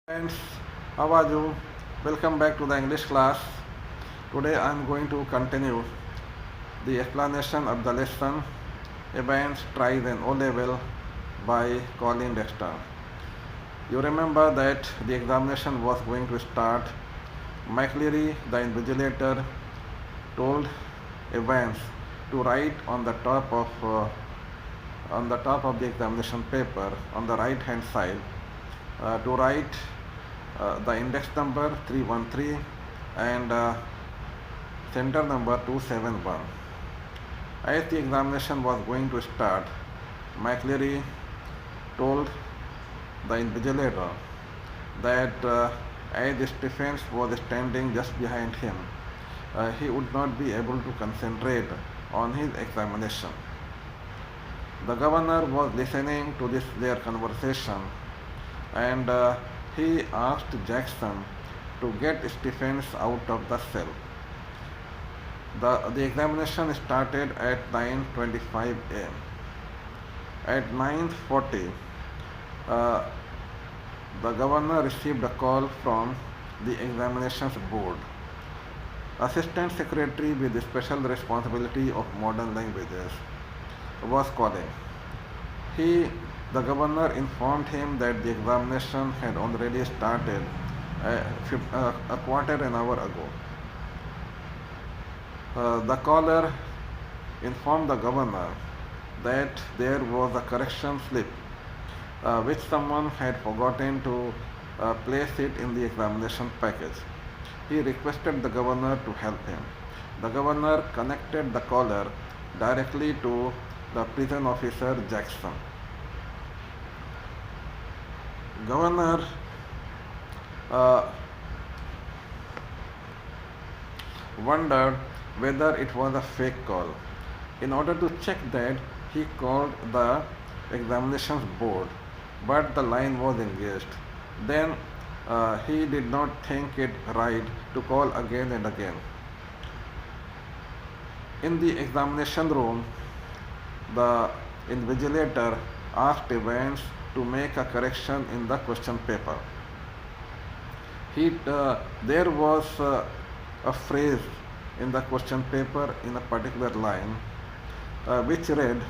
Friends, how are you? Welcome back to the English class. Today I am going to continue the explanation of the lesson Events Tries an O Level by Colin Dexter. You remember that the examination was going to start. McLeary, the invigilator, told Evans to write on the top of the examination paper on the right hand side to write the index number 313 and center number 271. As the examination was going to start, McLeary told the invigilator that as Stephens was standing just behind him, he would not be able to concentrate on his examination. The governor was listening to their conversation and he asked Jackson to get Stephens out of the cell. The examination started at 9:25 am. At 9:40, uh, the governor received a call from the examinations board. Assistant Secretary with the special responsibility of modern languages was calling. He, the governor informed him that the examination had already started a quarter an hour ago. The caller informed the governor that there was a correction slip which someone had forgotten to place it in the examination package. He requested the governor to help him. The governor connected the caller directly to the prison officer Jackson. Governor uh, wondered whether it was a fake call. In order to check that, he called the examinations board, but the line was engaged. Then he did not think it right to call again and again. In the examination room, the invigilator asked Evans to make a correction in the question paper. There was a phrase in the question paper in a particular line which read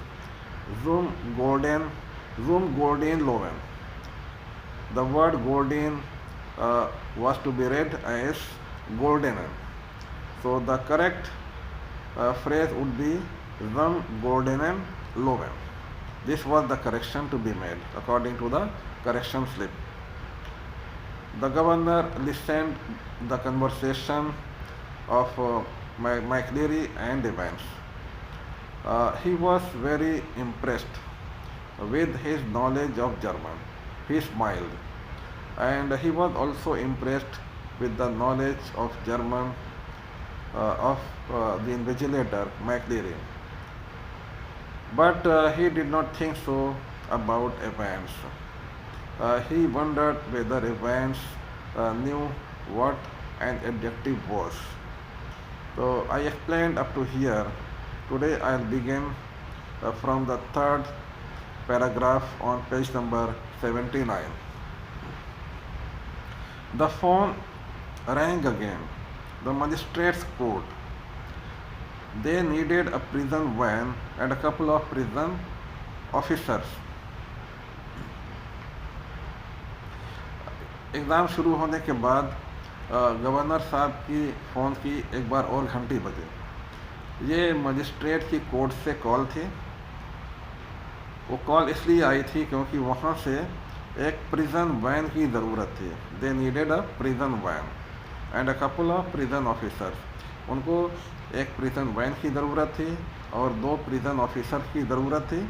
Zoom Gordon Loven. The word Gordon was to be read as Goldenen. So the correct phrase would be Zoom Gordenen Loven. This was the correction to be made according to the correction slip. The governor listened the conversation of McLeary and Evans. He was very impressed with his knowledge of German. He smiled, and he was also impressed with the knowledge of German of the invigilator McLeary. But he did not think so about Evans. He wondered whether Evans knew what an adjective was. So I explained up to here. Today I'll begin from the third paragraph on page number 79. The phone rang again. The magistrate's court. They needed a prison van and a couple of prison officers. Exam शुरू होने के बाद governor साहब की phone की एक बार और घंटी बजी। ये मजिस्ट्रेट की कोर्ट से कॉल थी। वो कॉल इसलिए आई थी क्योंकि वहाँ से एक प्रिजन वैन की ज़रूरत थी। They needed a prison van and a couple of prison officers. उनको एक प्रिजन वैन की ज़रूरत थी और 2 प्रिजन ऑफिसर की ज़रूरत थी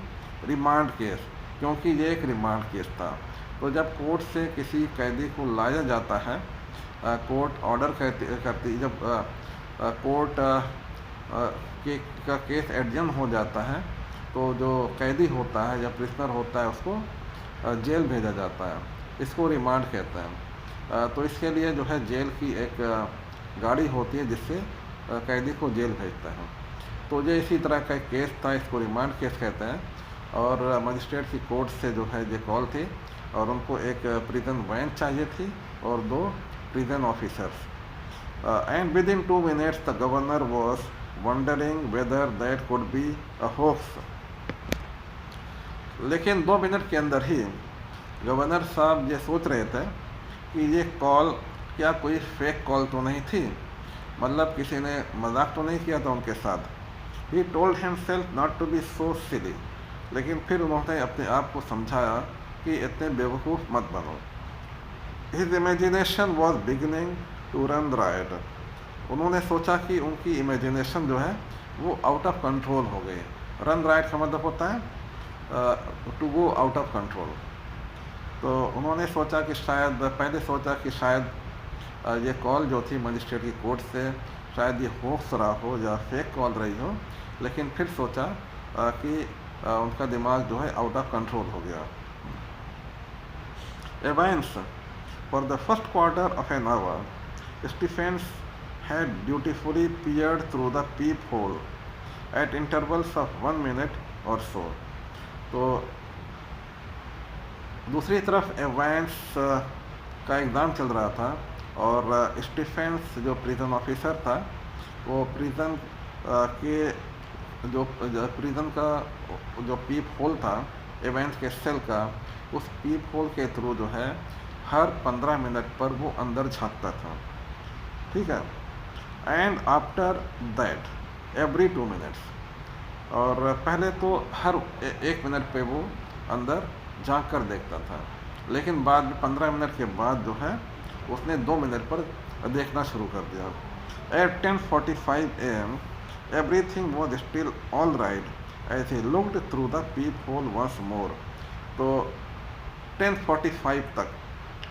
रिमांड केस, क्योंकि ये एक रिमांड केस था। तो जब कोर्ट से किसी कैदी को लाया जाता है, कोर्ट ऑर्डर करती जब कोर्ट का केस एडजन हो जाता है तो जो कैदी होता है या प्रिजनर होता है उसको जेल भेजा जाता है। इसको रिमांड कहते हैं। तो इसके लिए जो है जेल की एक गाड़ी होती है जिससे कैदी को जेल भेजता है। तो ये इसी तरह का केस था, इसको रिमांड केस कहते हैं। और मजिस्ट्रेट की कोर्ट से जो है ये कॉल थी और उनको एक प्रिजन वैन चाहिए थी और 2 prison officers. And with in 2 minutes the governor was wondering whether that could be a hoax. लेकिन 2 मिनट के अंदर ही गवर्नर साहब ये सोच रहे थे कि ये कॉल क्या कोई फेक कॉल तो नहीं थी, मतलब किसी ने मजाक तो नहीं किया था उनके साथ। He told himself not to be so silly, लेकिन फिर उन्होंने अपने आप को समझाया कि इतने बेवकूफ़ मत बनो। His imagination was beginning to run riot. उन्होंने सोचा कि उनकी इमेजिनेशन जो है वो आउट ऑफ कंट्रोल हो गई। रन राइट का मतलब होता है to go out of control. तो उन्होंने सोचा कि शायद ये कॉल जो थी मजिस्ट्रेट की कोर्ट से शायद ये होक्स रहा हो या फेक कॉल रही हो, लेकिन फिर सोचा कि उनका दिमाग जो है आउट ऑफ कंट्रोल हो गया। Events for the first quarter of an hour, Stephens had dutifully peered through the peephole at intervals of 1 minute or so. तो दूसरी तरफ एवेंस का एग्ज़ाम चल रहा था और स्टीफेंस जो प्रिजन ऑफिसर था वो प्रिजन के जो प्रिजन का जो पीप होल था एवेंस के सेल का, उस पीप होल के थ्रू जो है हर 15 मिनट पर वो अंदर झांकता था, ठीक है। And after that every 2 minutes, और पहले तो हर 1 मिनट पे वो अंदर झांक कर देखता था, लेकिन बाद में 15 मिनट के बाद जो है उसने 2 मिनट पर देखना शुरू कर दिया। At 10:45 AM everything was still all right as he looked through the pep whole once more. तो 10:45 तक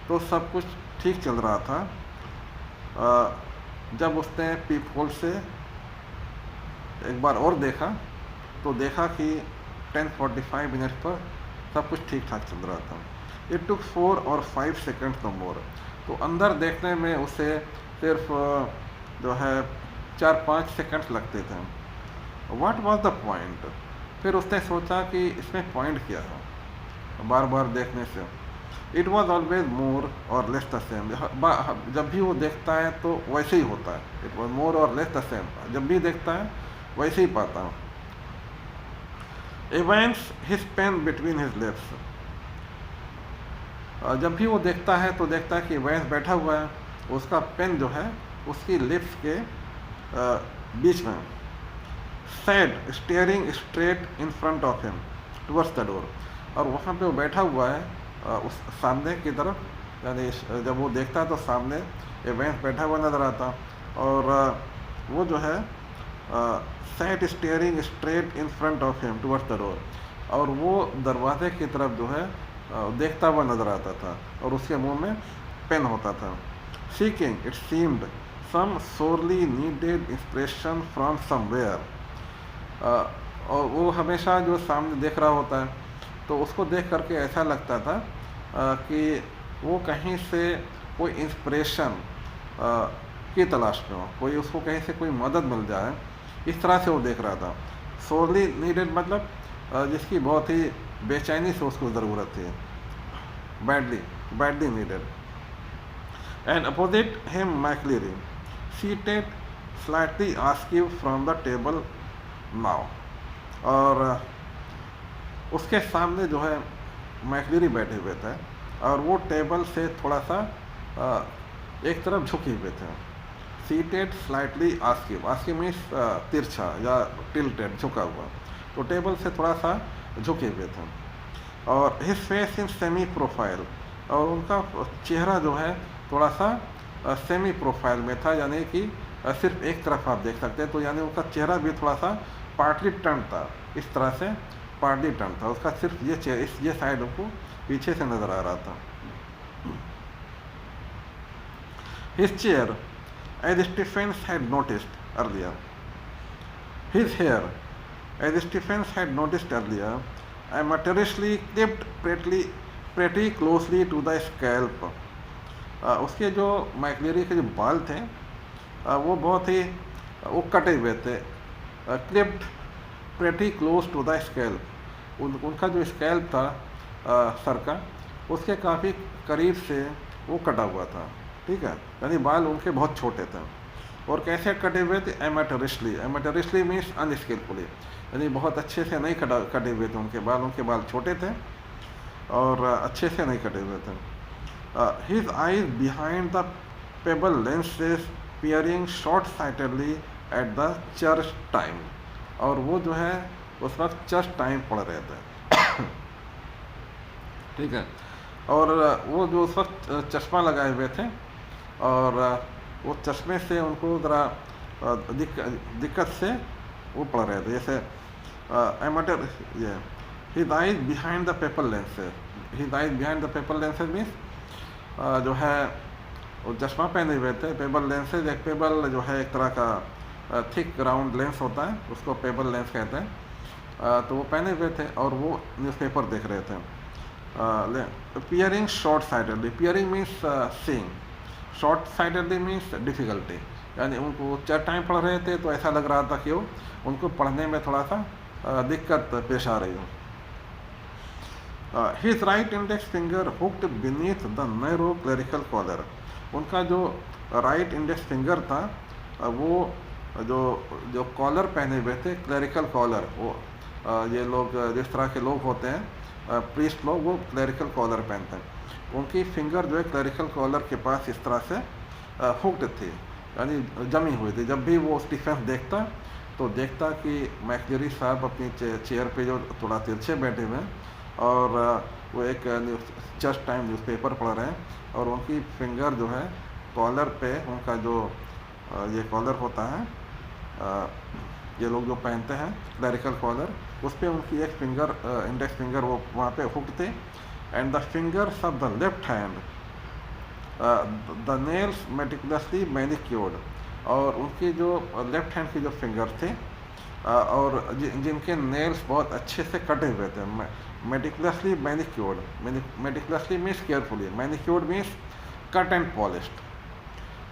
तो सब कुछ ठीक चल रहा था। जब उसने पीप होल से एक बार और देखा तो देखा कि 10:45 मिनट पर सब कुछ ठीक ठाक चल रहा था। It took 4 or 5 seconds no more. तो अंदर देखने में उसे सिर्फ जो है 4-5 सेकंड्स लगते थे। What was the point? फिर उसने सोचा कि इसमें पॉइंट क्या है बार बार देखने से। इट वॉज ऑलवेज मोर और लेस द सेम। जब भी वो देखता है तो वैसे ही होता है। इट वॉज मोर और लेस द सेम, जब भी देखता है वैसे ही पाता हूँ। Events his pen between his lips. जब भी वो देखता है तो देखता है कि इवेंट्स बैठा हुआ है, उसका पेन जो है उसकी लिप्स के बीच में। Sad steering straight in front of him towards the door. और वहाँ पे वो बैठा हुआ है उस सामने की तरफ, यानी जब वो देखता है तो सामने इवेंट्स बैठा हुआ नज़र आता। और वो जो है sad steering straight in front of him towards the door, और वो दरवाजे की तरफ जो है देखता हुआ नज़र आता था और उसके मुंह में पेन होता था। Seeking it seemed some sorely needed inspiration from somewhere. और वो हमेशा जो सामने देख रहा होता है तो उसको देख करके ऐसा लगता था कि वो कहीं से कोई इंस्पिरेशन की तलाश में हो, कोई उसको कहीं से कोई मदद मिल जाए, इस तरह से वो देख रहा था। सोरली नीडेड मतलब जिसकी बहुत ही बेचैनी से उसको ज़रूरत थी, badly needed. And opposite him McLeary seated slightly askew from the table now. और उसके सामने जो है मैकलेरी बैठे हुए थे और वो टेबल से थोड़ा सा एक तरफ झुके हुए थे। सीटेड स्लाइटली आस्क्यू, आस्क्यू मीन्स तिरछा या टिल्टेड, झुका हुआ, तो टेबल से थोड़ा सा झुके हुए थे। और his face in semi profile, और उनका चेहरा जो है थोड़ा सा सेमी प्रोफाइल में था, यानी कि सिर्फ एक तरफ आप देख सकते हैं, तो यानी उनका चेहरा भी थोड़ा सा पार्टली टर्न था, इस तरह से पार्टली टर्न था उसका, सिर्फ ये साइड उनको पीछे से नज़र आ रहा था। His chair as Stephens had noticed earlier, his hair as Stephens had noticed earlier, amateurishly clipped pretty closely to the scalp. उसके जो मैकलेरी के जो बाल थे वो बहुत ही वो कटे हुए थे। clipped pretty close to the scalp, उनका जो स्कैल्प था सर का उसके काफ़ी करीब से वो कटा हुआ था, ठीक है, यानी बाल उनके बहुत छोटे थे। और कैसे कटे हुए थे? एमेटरिस्टली। एमेटरिस्टली मीन्स अनस्किलफुली, यानी बहुत अच्छे से नहीं कटे हुए थे उनके बाल छोटे थे और अच्छे से नहीं कटे हुए थे। His eyes behind the pebble lenses peering short sightedly at the church time, और वो जो है उस वक्त चर्च टाइम पढ़ रहे थे ठीक है। और वो जो उस वक्त चश्मा लगाए हुए थे और वो चश्मे से उनको ज़रा दिक्कत से वो पढ़ रहे थे, जैसे एमेटर ये his eyes behind the paper lenses. His eyes behind the paper lenses means जो है वो चश्मा पहने हुए थे। पेबल लेंसेज, एक पेबल जो है एक तरह का थिक राउंड लेंस होता है, उसको पेबल लेंस कहते हैं। तो वो पहने हुए थे और वो न्यूज़पेपर देख रहे थे। Peering short sightedly, peering means seeing, short sightedly means difficulty, यानी उनको चर्च टाइम पढ़ रहे थे तो ऐसा लग रहा था कि वो उनको पढ़ने में थोड़ा सा दिक्कत पेश आ रही हो। His right index finger hooked beneath the narrow clerical collar. उनका जो राइट इंडेक्स फिंगर था वो जो कॉलर पहने हुए थे, क्लरिकल कॉलर, वो ये लोग जिस तरह के लोग होते हैं प्रीस्ट लोग, वो क्लरिकल कॉलर पहनते हैं। उनकी फिंगर जो है क्लरिकल कॉलर के पास इस तरह से हुक्ड थी, यानी जमी हुई थी। जब भी वो स्टीफेंस देखता तो देखता कि मैकजरी साहब अपनी चेयर पे जो थोड़ा तिरछे बैठे हुए हैं और वो एक चर्च टाइम न्यूज़पेपर पढ़ रहे हैं और उनकी फिंगर जो है कॉलर पे, उनका जो ये कॉलर होता है ये लोग जो पहनते हैं क्लरिकल कॉलर, उस पर उनकी एक फिंगर इंडेक्स फिंगर वो वहाँ पे हुक्ड थे। And the fingers of the left hand the nails meticulously manicured, और उनकी जो लेफ्ट हैंड की जो फिंगर थे और जिनके नेल्स बहुत अच्छे से कटे हुए थे। Meticulously manicured, meticulously means carefully, manicured means cut and polished.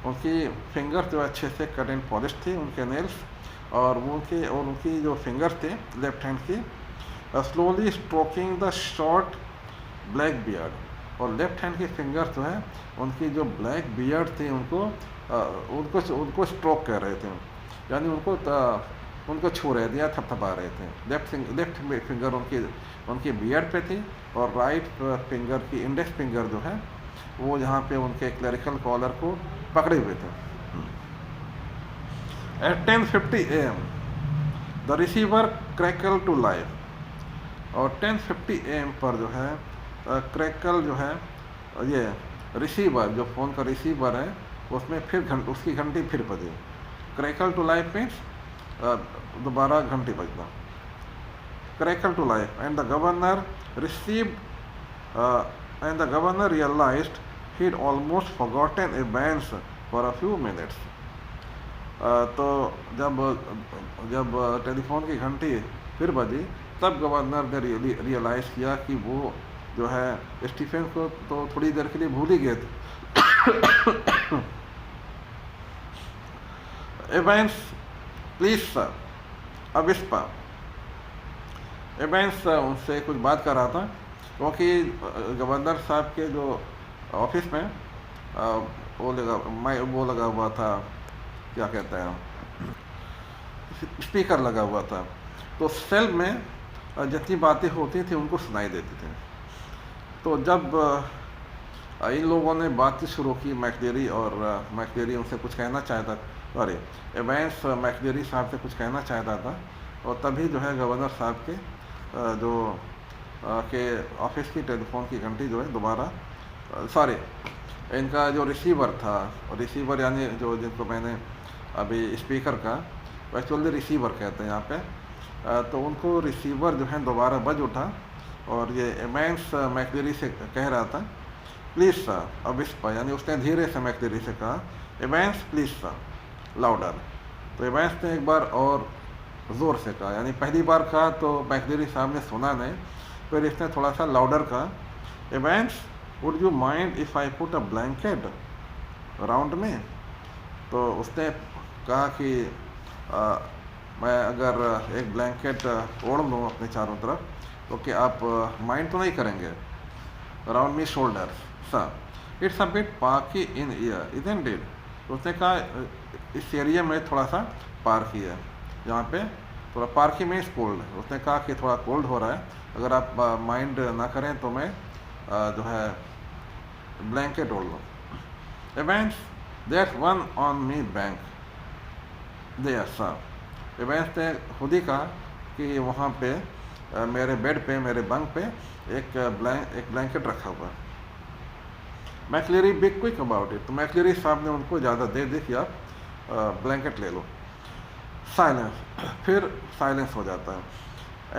उनकी फिंगर जो अच्छे से कट एंड पॉलिश थी, उनके नेल्स, और उनकी जो फिंगर थे लेफ्ट हैंड की, slowly stroking the short black beard, और लेफ्ट हैंड की फिंगर जो है उनकी जो ब्लैक बियर्ड थी उनको स्ट्रोक कर रहे थे, यानी उनको छू रहे थे या थपथपा रहे थे। लेफ्ट फिंगर उनकी बियर्ड पे थी और राइट फिंगर की इंडेक्स फिंगर जो है वो यहाँ पे उनके क्लरिकल कॉलर को पकड़े हुए थे। At 10:50 AM the receiver crackle to life, और 10:50 AM पर जो है क्रैकल जो है ये रिसीवर, जो फ़ोन का रिसीवर है उसमें फिर उसकी घंटी फिर बजी। क्रैकल टू लाइफ मीन्स दोबारा घंटी बजना। Crackle to life and the governor realised he had almost forgotten Evans for a few minutes। तो जब टेलीफोन की घंटी फिर बजी तब गवर्नर ने रियलाइज़ किया कि वो जो है स्टीफेन को तो थोड़ी देर के लिए भूल ही गए थे। एवेंस प्लीज सर, अविस्पा। एवेंस उनसे कुछ बात कर रहा था क्योंकि गवर्नर साहब के जो ऑफिस में वो लगा हुआ था, क्या कहते हैं, स्पीकर लगा हुआ था, तो सेल में जितनी बातें होती थी उनको सुनाई देती थी। तो जब इन लोगों ने बातचीत शुरू की मैकडेरी, और मैकडेरी उनसे कुछ कहना चाहता, एवेंस मैकडेरी साहब से कुछ कहना चाहता था, और तभी जो है गवर्नर साहब के ऑफिस की टेलीफोन की घंटी जो है दोबारा, इनका जो रिसीवर था, रिसीवर यानी जो जिनको मैंने अभी स्पीकर का एक्चुअली रिसीवर कहते हैं यहाँ पे, तो उनको रिसीवर जो है दोबारा बज उठा और ये एवेंस मैकडेरी से कह रहा था प्लीज़ सर अविस्पा, यानी उसने धीरे से मैकडेरी से कहा एवेंस प्लीज़ सर लाउडर। तो एवेंस ने एक बार और ज़ोर से कहा, यानी पहली बार कहा तो मैकडेरी साहब ने सुना नहीं, फिर इसने थोड़ा सा लाउडर कहा Evans would you mind if I put a blanket around me. तो उसने कहा कि मैं अगर एक ब्लैंकेट ओढ़ लूँ अपने चारों तरफ तो क्या आप माइंड तो नहीं करेंगे। around me shoulders. Sir, it's a bit parky in here, isn't it? उसने कहा इस एरिया में थोड़ा सा पार्की है, यहाँ पे थोड़ा पार्की मीन्स कोल्ड। उसने कहा कि थोड़ा कोल्ड हो रहा है, अगर आप माइंड ना करें तो मैं जो है ब्लैंकेट ओढ़ लो। एवेंस there's one on me bank there sir। एवेंस ने खुद ही कहा कि वहाँ पे मेरे बेड पे, मेरे बंक पे एक ब्लैंकेट रखा हुआ है। मैक्लेरी बिग क्विक अबाउट इट, तो मैक्लेरी साहब ने उनको ज़्यादा दे दी कि आप ब्लैंकेट ले लो। साइलेंस, फिर साइलेंस हो जाता है।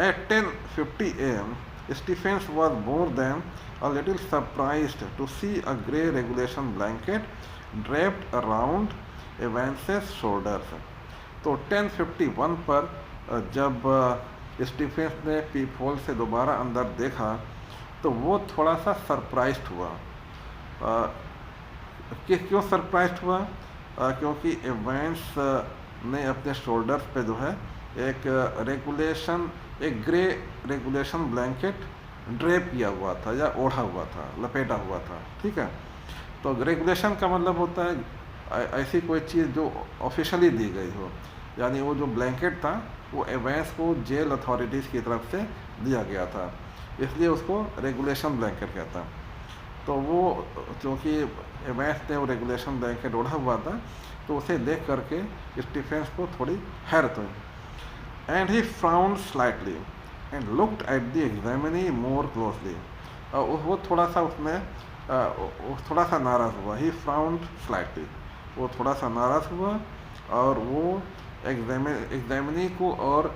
At 10:50 AM Stephens was more than a little surprised to see a grey regulation blanket draped around Evans's shoulders. तो 10:51 पर जब स्टीफेंस ने पीप होल से दोबारा अंदर देखा तो वो थोड़ा सा सरप्राइज्ड हुआ। कि क्यों सरप्राइज्ड हुआ? क्योंकि एवेंस ने अपने शोल्डर्स पे जो है एक ग्रे रेगुलेशन ब्लैंकेट ड्रेप किया हुआ था या ओढ़ा हुआ था, लपेटा हुआ था। ठीक है, तो रेगुलेशन का मतलब होता है ऐसी कोई चीज़ जो ऑफिशियली दी गई हो, यानी वो जो ब्लैंकेट था वो एवेंस को जेल अथॉरिटीज़ की तरफ से दिया गया था, इसलिए उसको रेगुलेशन ब्लैंकेट कहता है। तो वो क्योंकि एवेंस ने वो रेगुलेशन ब्लैंकेट ओढ़ा हुआ था तो उसे देख करके स्टीफेंस को थोड़ी हैरत हुई। And he frowned slightly and looked at the examinee more closely. वो थोड़ा सा थोड़ा सा नाराज़ हुआ। ही फ्राउंड स्लाइटली, वो थोड़ा सा नाराज़ हुआ और वो एग्जामिनी को और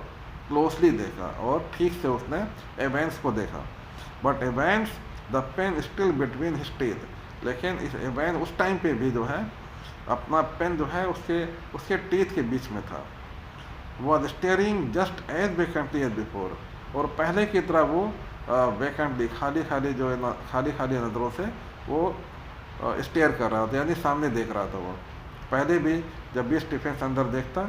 क्लोजली देखा और ठीक से उसने एवेंस को देखा। But Evans the pen still between his teeth, लेकिन इस एवेंस उस टाइम पे भी जो है अपना पेन जो है उसके टीथ के बीच में था। Was staring just as vacantly as before, और पहले की तरह वो वेकेंटली खाली नज़रों से वो स्टेयर कर रहा था, यानी सामने देख रहा था। वो पहले भी जब भी स्टीफेंस अंदर देखता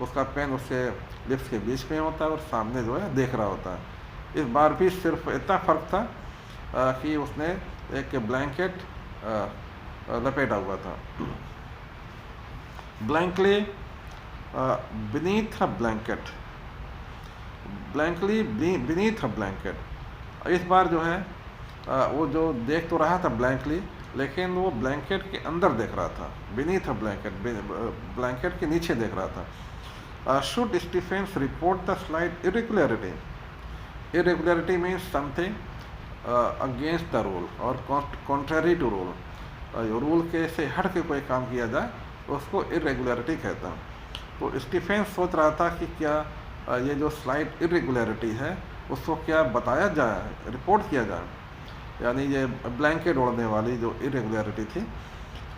उसका पेन उसके लिप्स के बीच में होता है और सामने जो है देख रहा होता है। इस बार भी सिर्फ इतना फ़र्क था कि उसने एक ब्लैंकेट लपेटा हुआ था। Blankly beneath a blanket, beneath a blanket. इस बार जो है वो जो देख तो रहा था ब्लैंकली, लेकिन वो ब्लैंकेट के अंदर देख रहा था। बीनीथ अ ब्लैंकेट, ब्लैंकेट के नीचे देख रहा था। Should Stephens report the slight irregularity? Irregularity means something against the rule और कॉन्ट्ररी टू रूल। रूल के से हट के कोई काम किया जाए उसको इरेगुलरिटी कहता है। तो स्टीफेंस सोच रहा था कि क्या ये जो स्लाइट इरेगुलरिटी है उसको क्या बताया जाए, रिपोर्ट किया जाए, यानी ये ब्लैंकेट ओढ़ने वाली जो इरेगुलरिटी थी।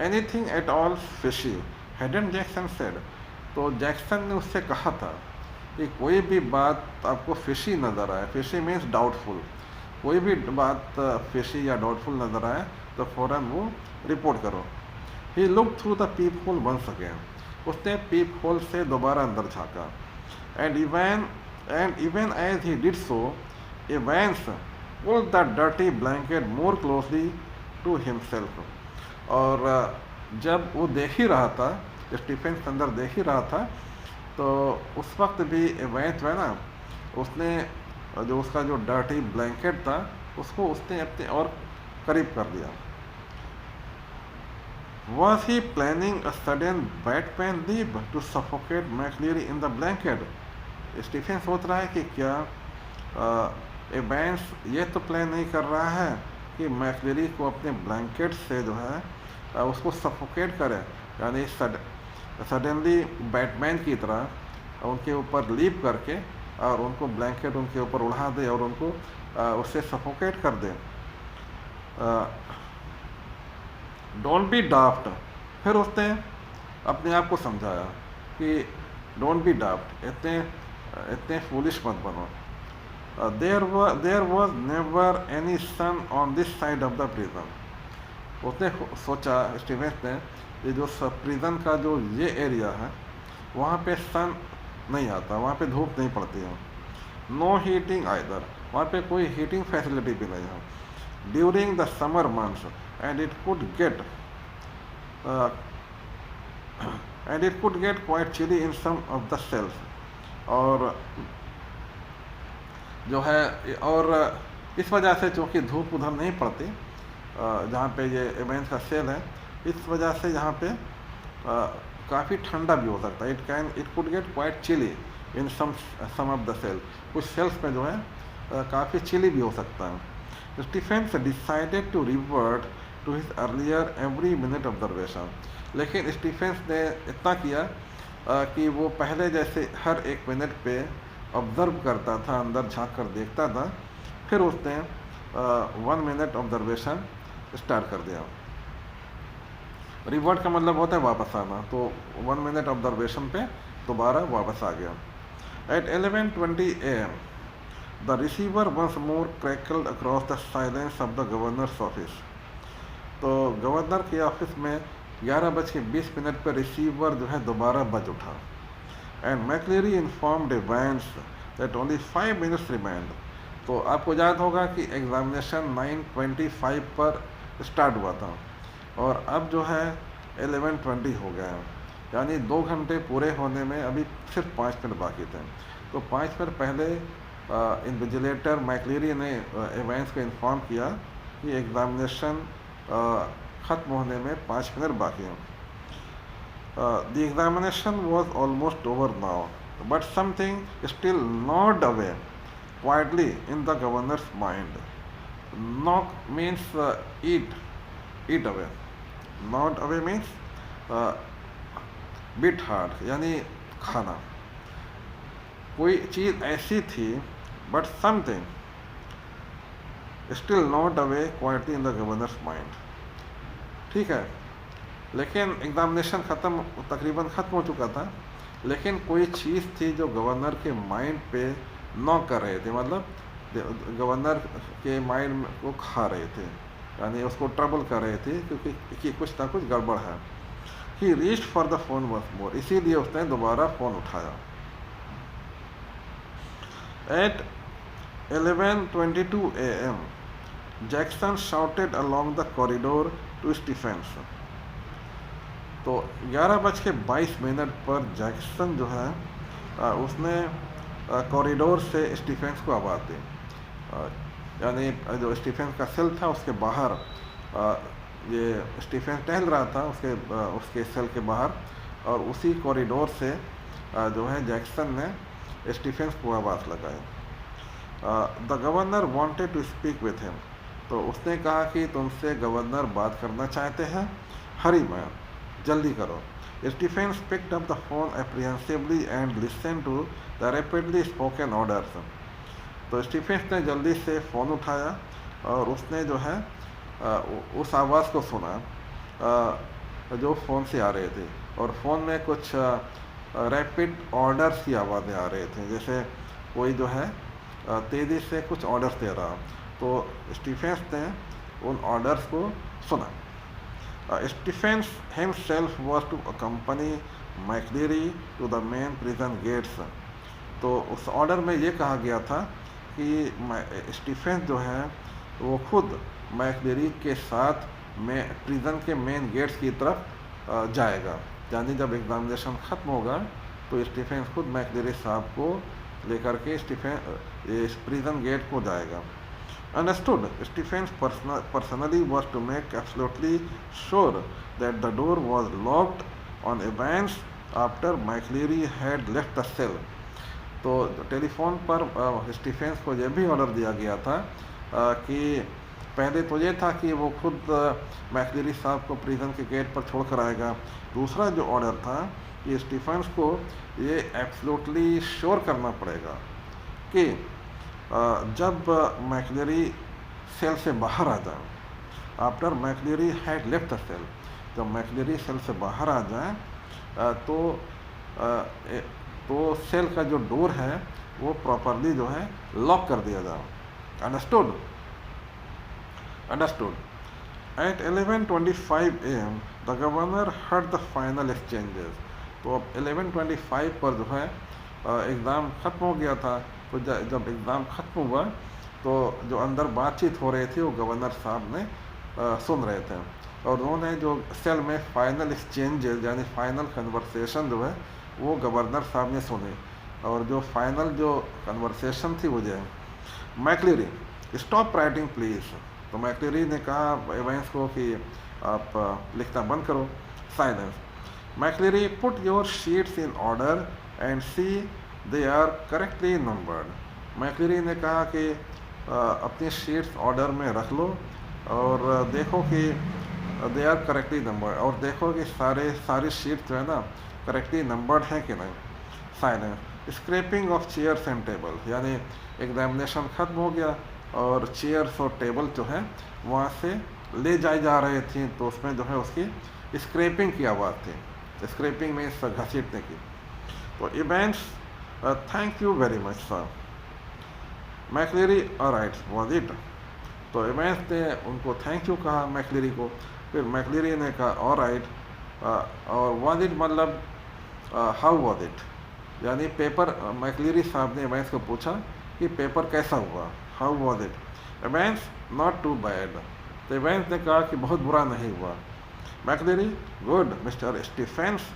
Anything at all fishy hadn't Jackson said, तो जैक्सन ने उससे कहा था कि कोई भी बात आपको फिशी नज़र आए, फिशी मीन्स डाउटफुल, कोई भी बात फिशी या डाउटफुल नज़र आए तो फ़ौरन वो रिपोर्ट करो। He look through the pep whole once again, उसने पीप होल से दोबारा अंदर झाँका। And even as he did so Evans pulled the dirty blanket more closely to himself। और जब वो देख ही रहा था, स्टीफेंस अंदर देख ही रहा था, तो उस वक्त भी एवेंस जो है ना, उसने जो उसका जो डर्टी ब्लैंकेट था उसको उसने अपने और करीब कर दिया। Was he planning a sudden Batman leap to suffocate McLeary in the blanket? Stephens सोच रहा है कि क्या एवेंस ये तो प्लान नहीं कर रहा है कि मैक्लेरी को अपने ब्लैंकेट से जो है उसको सफोकेट करे, यानी सडनली बैटमैन की तरह उनके ऊपर लीप करके और उनको ब्लैंकेट उनके ऊपर उड़ा दे और उनको उससे सफोकेट कर दे। डोंट बी डाफ्ट, फिर उसने अपने आप को समझाया कि डोंट बी डाफ्ट, इतने फूलिश मत बनो। There was never any sun on this side of the prison। उसने सोचा स्टीवेंस ने, ये जो प्रिजन का जो ये एरिया है वहाँ पे सन नहीं आता, वहाँ पे धूप नहीं पड़ती है। नो हीटिंग आइदर, वहाँ पे कोई हीटिंग फैसिलिटी भी नहीं है। during the summer months, and it could get uh, and it could get quite chilly in some of the cells. और जो है और इस वजह से चूँकि धूप उधर नहीं पड़ती जहाँ पे ये एवेंस का सेल है, इस वजह से यहाँ पे काफ़ी ठंडा भी हो सकता है। It could get quite chilly in some of the cell, कुछ सेल्स में जो है काफ़ी चिली भी हो सकता है। Stephens decided to revert to his earlier every minute observation, लेकिन स्टीफेंस ने इतना किया कि वो पहले जैसे हर एक मिनट पे ऑब्ज़र्व करता था, अंदर झांक कर देखता था, फिर उसने 1 मिनट ऑब्जर्वेशन स्टार्ट कर दिया। रिवर्ट का मतलब होता है वापस आना, तो 1 मिनट ऑब्जर्वेशन पे दोबारा वापस आ गया। At 11:20 AM the receiver once more crackled across the silence of the governor's office. तो गवर्नर के ऑफिस में 11:20 पर रिसीवर जो है दोबारा बज उठा। And McLeary informed Evans that only 5 minutes remained. तो आपको याद होगा कि एग्जामिनेशन 9:25 पर स्टार्ट हुआ था और अब जो है 11:20 हो गया है, यानी 2 घंटे पूरे होने में अभी सिर्फ 5 मिनट बाकी थे। तो 5 मिनट पहले इन्विजिलेटर मैकलेरी ने एवेंस को इन्फॉर्म किया कि एग्जामिनेशन ख़त्म होने में 5 मिनट बाकी हैं। The examination was almost over now, but something still not away quietly in the governor's mind. Knock means eat away. Not away means bit hard, यानी खाना। कोई चीज़ ऐसी थी, but something still not away quietly in the governor's mind. ठीक है, लेकिन examination तकरीबन ख़त्म हो चुका था, लेकिन कोई चीज़ थी जो गवर्नर के माइंड पे नॉक कर रहे थे, मतलब गवर्नर के माइंड को खा रहे थे, यानी उसको ट्रबल कर रहे थे क्योंकि कुछ ना कुछ गड़बड़ है। He reached for the phone once more, इसीलिए उसने दोबारा फ़ोन उठाया। At 11:22 AM Jackson shouted along the corridor to Stephens. तो 11:22 पर जैक्सन जो है उसने कॉरिडोर से स्टीफेंस को आवाज़ दी, यानी जो स्टीफेंस का सेल था उसके बाहर ये स्टीफेंस टहल रहा था उसके सेल के बाहर, और उसी कॉरिडोर से जो है जैक्सन ने स्टीफेंस को आवाज़ लगाई। The governor wanted to speak with him, तो उसने कहा कि तुमसे गवर्नर बात करना चाहते हैं, हरी मैन, जल्दी करो। Stephens picked up the phone apprehensively and listened to the rapidly spoken orders. तो स्टीफेंस ने जल्दी से फ़ोन उठाया और उसने जो है उस आवाज़ को सुना जो फ़ोन से आ रहे थे, और फ़ोन में कुछ रैपिड ऑर्डर्स की आवाज़ें आ रहे थे, जैसे कोई जो है तेज़ी से कुछ ऑर्डर्स दे रहा। तो स्टीफेंस ने उन ऑर्डर्स को सुना। Stephens himself was to accompany McLeary to the main prison gates. तो उस ऑर्डर में ये कहा गया था कि स्टीफेंस जो है वो खुद मैकलेरी के साथ प्रिजन के मेन गेट्स की तरफ जाएगा, यानी जब एग्जामिनेशन ख़त्म होगा तो स्टीफेंस खुद मैकलेरी साहब को लेकर के प्रिजन गेट को जाएगा। Understood. Stephens personally was to make absolutely sure that the door was locked on Evans after McLeary had left the cell. तो टेलीफोन पर स्टीफेंस को यह भी ऑर्डर दिया गया था कि पहले तो ये था कि वो खुद मैकलेरी साहब को प्रिजन के गेट पर छोड़ कर आएगा। दूसरा जो ऑर्डर था कि स्टीफेंस को ये एब्सोल्युटली श्योर करना पड़ेगा कि जब मैकलेरी सेल से बाहर आ जाए, after McLeary had left the cell, जब मैकलेरी सेल से बाहर आ जाए तो सेल का जो डोर है वो प्रॉपरली जो है लॉक कर दिया जाए। Understood. At 11:25 AM the governor heard the final exchanges. तो अब 11:25 पर जो है एग्ज़ाम ख़त्म हो गया था। तो जब एग्ज़ाम ख़त्म हुआ तो जो अंदर बातचीत हो रही थी वो गवर्नर साहब ने सुन रहे थे, और उन्होंने जो सेल में फाइनल एक्सचेंजेस यानी फाइनल कन्वर्सेशन जो है वो गवर्नर साहब ने सुनी। और जो फाइनल जो कन्वर्सेशन थी वो जो है, मैक्लेरी स्टॉप राइटिंग प्लीज़। तो मैक्लेरी ने कहा एवेंस को कि आप लिखना बंद करो। Silence. McLeary put your sheets in order and see they are correctly numbered. McLeary ने कहा कि अपनी शीट्स ऑर्डर में रख लो और देखो कि दे आर करेक्टली नंबर्ड, और देखो कि सारी शीट जो है ना करेक्टली नंबर्ड हैं कि नहीं। Silence. Scraping of chairs and table, यानी एग्जामिनेशन ख़त्म हो गया और चेयर्स और टेबल जो है वहाँ से ले जाई जा रहे थी, तो उसमें जो है उसकी स्क्रैपिंग की आवाज़ थी। स्क्रैपिंग में घसीटने की। तो Evans thank you very much sir. McLeary alright was it. तो इवेंट्स ने उनको थैंक यू कहा मैक्लेरी को। फिर मैक्लेरी ने कहा ऑलराइट, और वाज इट मतलब हाउ वाज इट, यानी पेपर मैक्लेरी साहब ने इवेंट्स को पूछा कि पेपर कैसा हुआ, how was it. Evans not too bad. तो इवेंट्स ने कहा कि बहुत बुरा नहीं हुआ। McLeary good mister Stephens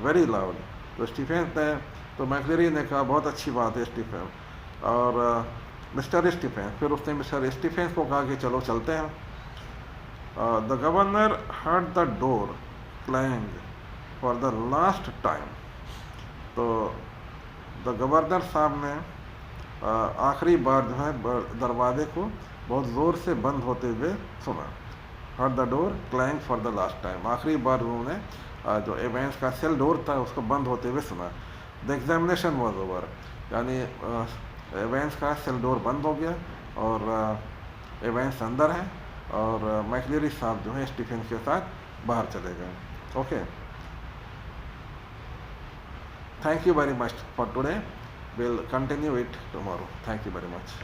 very loud. तो स्टीफेंस ने तो मैक्लेरी ने कहा बहुत अच्छी बात है स्टीफेंस, और मिस्टर स्टीफेंस, फिर उसने मिस्टर स्टीफेंस को कहा कि चलो चलते हैं। The governor heard the door clang for the last time. तो द गवर्नर साहब ने आखिरी बार जो है दरवाजे को बहुत ज़ोर से बंद होते हुए सुना। Heard the door clang for the last time, आखिरी बार उन्होंने जो एवेंस का सेल डोर था उसको बंद होते हुए सुना। द एग्जामिनेशन वॉज ओवर, यानी एवेंस का सेल डोर बंद हो गया और एवेंस अंदर है और मैक्लेरी साहब जो है स्टीफेन के साथ बाहर चले गए। Okay, thank you very much for today, will continue it tomorrow. Thank you very much.